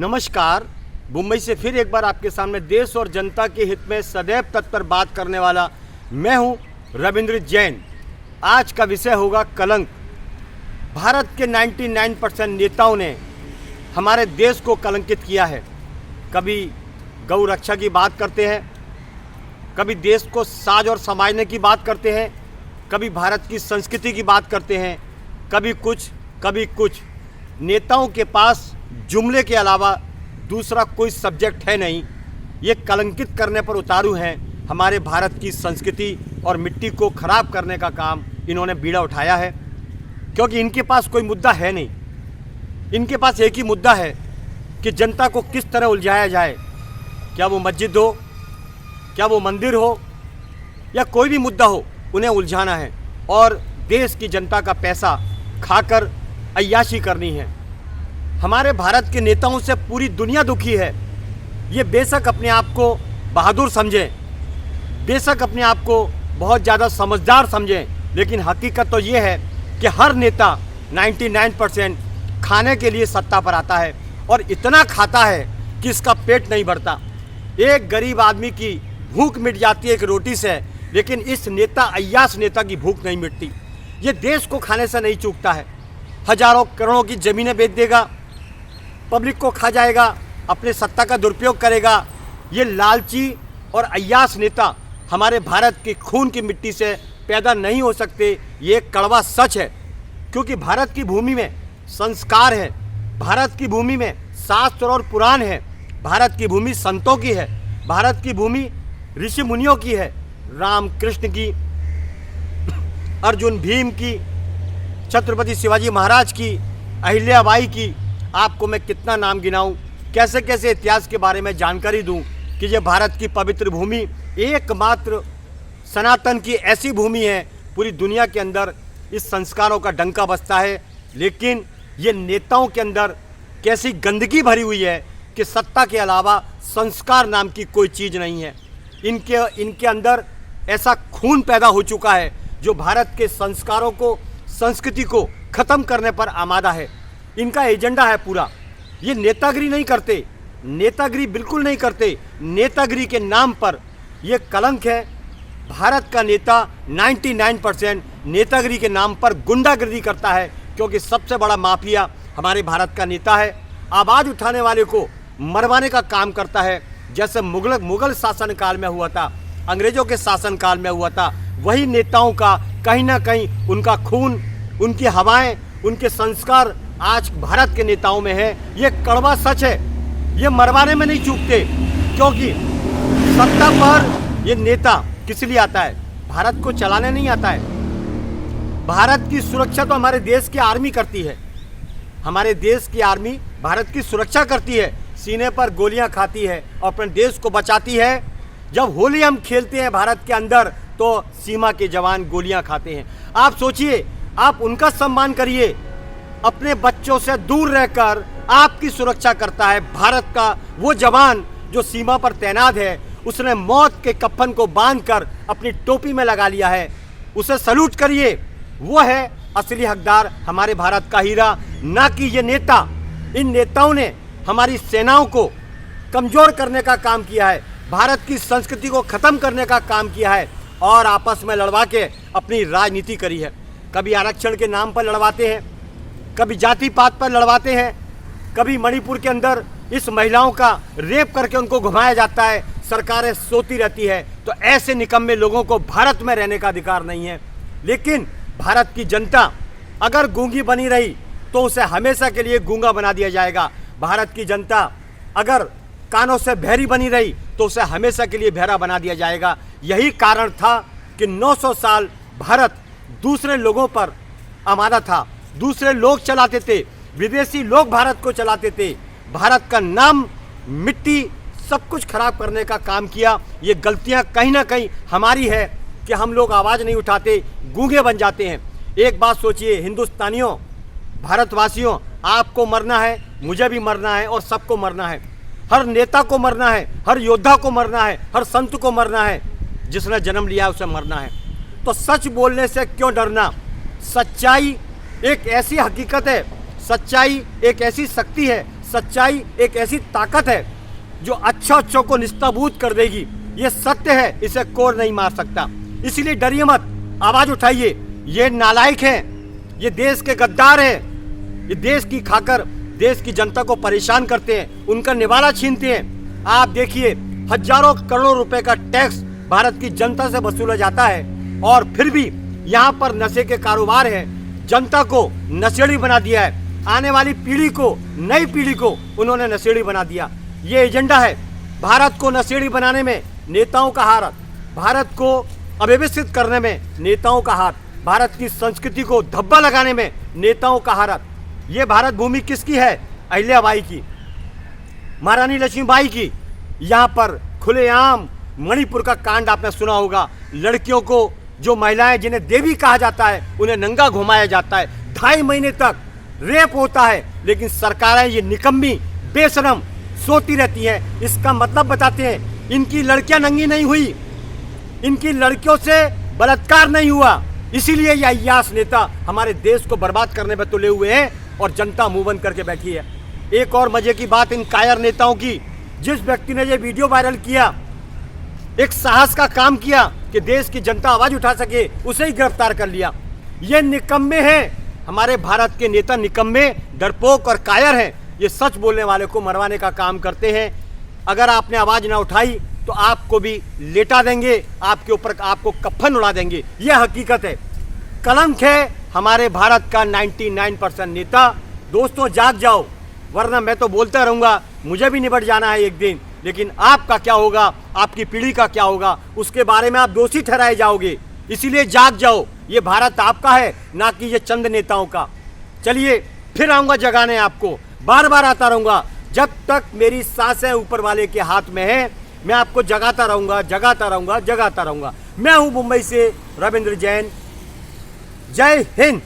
नमस्कार। मुंबई से फिर एक बार आपके सामने देश और जनता के हित में सदैव तत्पर बात करने वाला मैं हूं रविंद्र जैन। आज का विषय होगा कलंक। भारत के 99% नेताओं ने हमारे देश को कलंकित किया है। कभी गौ रक्षा की बात करते हैं, कभी देश को साज और संवारने की बात करते हैं, कभी भारत की संस्कृति की बात करते हैं, कभी कुछ। नेताओं के पास जुमले के अलावा दूसरा कोई सब्जेक्ट है नहीं। ये कलंकित करने पर उतारू हैं। हमारे भारत की संस्कृति और मिट्टी को खराब करने का काम इन्होंने बीड़ा उठाया है, क्योंकि इनके पास कोई मुद्दा है नहीं। इनके पास एक ही मुद्दा है कि जनता को किस तरह उलझाया जाए। क्या वो मस्जिद हो, क्या वो मंदिर हो, या कोई भी मुद्दा हो, उन्हें उलझाना है और देश की जनता का पैसा खाकर अय्याशी करनी है। हमारे भारत के नेताओं से पूरी दुनिया दुखी है। ये बेशक अपने आप को बहादुर समझें, बेशक अपने आप को बहुत ज़्यादा समझदार समझें, लेकिन हकीकत तो ये है कि हर नेता 99% खाने के लिए सत्ता पर आता है और इतना खाता है कि इसका पेट नहीं भरता। एक गरीब आदमी की भूख मिट जाती है एक रोटी से, लेकिन इस नेता अय्याश नेता की भूख नहीं मिटती। ये देश को खाने से नहीं चूकता है। हजारों करोड़ों की ज़मीनें बेच देगा, पब्लिक को खा जाएगा, अपने सत्ता का दुरुपयोग करेगा। ये लालची और अय्याश नेता हमारे भारत की खून की मिट्टी से पैदा नहीं हो सकते। ये एक कड़वा सच है, क्योंकि भारत की भूमि में संस्कार है, भारत की भूमि में शास्त्र और पुराण है, भारत की भूमि संतों की है, भारत की भूमि ऋषि मुनियों की है, राम कृष्ण की, अर्जुन भीम की, छत्रपति शिवाजी महाराज की, अहिल्याबाई की। आपको मैं कितना नाम गिनाऊं, कैसे कैसे इतिहास के बारे में जानकारी दूं कि ये भारत की पवित्र भूमि एकमात्र सनातन की ऐसी भूमि है पूरी दुनिया के अंदर इस संस्कारों का डंका बजता है। लेकिन ये नेताओं के अंदर कैसी गंदगी भरी हुई है कि सत्ता के अलावा संस्कार नाम की कोई चीज़ नहीं है। इनके अंदर ऐसा खून पैदा हो चुका है जो भारत के संस्कारों को, संस्कृति को ख़त्म करने पर आमादा है। इनका एजेंडा है पूरा। ये नेतागिरी नहीं करते, नेतागिरी बिल्कुल नहीं करते। नेतागिरी के नाम पर ये कलंक है। भारत का नेता 99% नेतागिरी के नाम पर गुंडागिरी करता है, क्योंकि सबसे बड़ा माफिया हमारे भारत का नेता है। आवाज़ उठाने वाले को मरवाने का काम करता है, जैसे मुगल शासनकाल में हुआ था, अंग्रेज़ों के शासनकाल में हुआ था। वही नेताओं का कहीं ना कहीं उनका खून, उनकी हवाएं, उनके संस्कार आज भारत के नेताओं में है। ये कड़वा सच है। ये मरवाने में नहीं चूकते, क्योंकि सत्ता पर ये नेता किस लिए आता है? भारत को चलाने नहीं आता है। भारत की सुरक्षा तो हमारे देश की आर्मी करती है। हमारे देश की आर्मी भारत की सुरक्षा करती है, सीने पर गोलियां खाती है और अपने देश को बचाती है। जब होली हम खेलते हैं भारत के अंदर, तो सीमा के जवान गोलियां खाते हैं। आप सोचिए, आप उनका सम्मान करिए। अपने बच्चों से दूर रहकर आपकी सुरक्षा करता है भारत का वो जवान जो सीमा पर तैनात है। उसने मौत के कफन को बांधकर अपनी टोपी में लगा लिया है। उसे सल्यूट करिए। वो है असली हकदार हमारे भारत का हीरा, ना कि ये नेता। इन नेताओं ने हमारी सेनाओं को कमज़ोर करने का काम किया है, भारत की संस्कृति को ख़त्म करने का काम किया है और आपस में लड़वा के अपनी राजनीति करी है। कभी आरक्षण के नाम पर लड़वाते हैं, कभी जाति पात पर लड़वाते हैं, कभी मणिपुर के अंदर इस महिलाओं का रेप करके उनको घुमाया जाता है, सरकारें सोती रहती है। तो ऐसे निकम्मे लोगों को भारत में रहने का अधिकार नहीं है। लेकिन भारत की जनता अगर गूंगी बनी रही तो उसे हमेशा के लिए गूंगा बना दिया जाएगा। भारत की जनता अगर कानों से बहरी बनी रही तो उसे हमेशा के लिए बहरा बना दिया जाएगा। यही कारण था कि 900 साल भारत दूसरे लोगों पर आमादा था। दूसरे लोग चलाते थे, विदेशी लोग भारत को चलाते थे। भारत का नाम, मिट्टी, सब कुछ खराब करने का काम किया। ये गलतियां कहीं ना कहीं हमारी है कि हम लोग आवाज़ नहीं उठाते, गूंगे बन जाते हैं। एक बात सोचिए हिंदुस्तानियों, भारतवासियों, आपको मरना है, मुझे भी मरना है और सबको मरना है। हर नेता को मरना है, हर योद्धा को मरना है, हर संत को मरना है। जिसने जन्म लिया है उसे मरना है। तो सच बोलने से क्यों डरना? सच्चाई एक ऐसी हकीकत है, सच्चाई एक ऐसी शक्ति है, सच्चाई एक ऐसी ताकत है जो अच्छों को निस्ताबूत कर देगी। ये सत्य है, इसे कोई नहीं मार सकता। इसलिए डरिए मत, आवाज उठाइए। ये नालायक हैं, ये देश के गद्दार हैं, ये देश की खाकर देश की जनता को परेशान करते हैं, उनका निवाला छीनते हैं। आप देखिए, हजारों करोड़ों रुपए का टैक्स भारत की जनता से वसूला जाता है और फिर भी यहाँ पर नशे के कारोबार है। जनता को नशेड़ी बना दिया है, आने वाली पीढ़ी को, नई पीढ़ी को उन्होंने नशेड़ी बना दिया। ये एजेंडा है। भारत को नशेड़ी बनाने में नेताओं का हाथ, भारत को अव्यवस्थित करने में नेताओं का हाथ, भारत की संस्कृति को धब्बा लगाने में नेताओं का हाथ। ये भारत भूमि किसकी है? अहिल्याबाई की, महारानी लक्ष्मीबाई की। यहाँ पर खुलेआम मणिपुर का कांड आपने सुना होगा। लड़कियों को, जो महिलाएं जिन्हें देवी कहा जाता है, उन्हें नंगा घुमाया जाता है। 2.5 महीने तक रेप होता है, लेकिन सरकारें ये निकम्मी बेशरम सोती रहती हैं। इसका मतलब बताते हैं, इनकी लड़कियां नंगी नहीं हुई, इनकी लड़कियों से बलात्कार नहीं हुआ। इसीलिए ये अय्याश नेता हमारे देश को बर्बाद करने में तुले हुए हैं और जनता मुंह बंद करके बैठी है। एक और मजे की बात इन कायर नेताओं की, जिस व्यक्ति ने ये वीडियो वायरल किया, एक साहस का काम किया कि देश की जनता आवाज उठा सके, उसे ही गिरफ्तार कर लिया। ये निकम्मे हैं, हमारे भारत के नेता निकम्मे, डरपोक और कायर हैं। ये सच बोलने वाले को मरवाने का काम करते हैं। अगर आपने आवाज ना उठाई तो आपको भी लेटा देंगे, आपके ऊपर आपको कफन उड़ा देंगे। यह हकीकत है। कलंक है हमारे भारत का 99% नेता। दोस्तों जाग जाओ, वरना मैं तो बोलता रहूंगा, मुझे भी निपट जाना है एक दिन, लेकिन आपका क्या होगा, आपकी पीढ़ी का क्या होगा, उसके बारे में आप दोषी ठहराए जाओगे। इसीलिए जाग जाओ, ये भारत आपका है, ना कि ये चंद नेताओं का। चलिए फिर आऊंगा जगाने आपको, बार बार आता रहूंगा। जब तक मेरी सांसें ऊपर वाले के हाथ में है, मैं आपको जगाता रहूंगा, जगाता रहूंगा, जगाता रहूंगा। मैं हूं मुंबई से रविंद्र जैन। जय हिंद।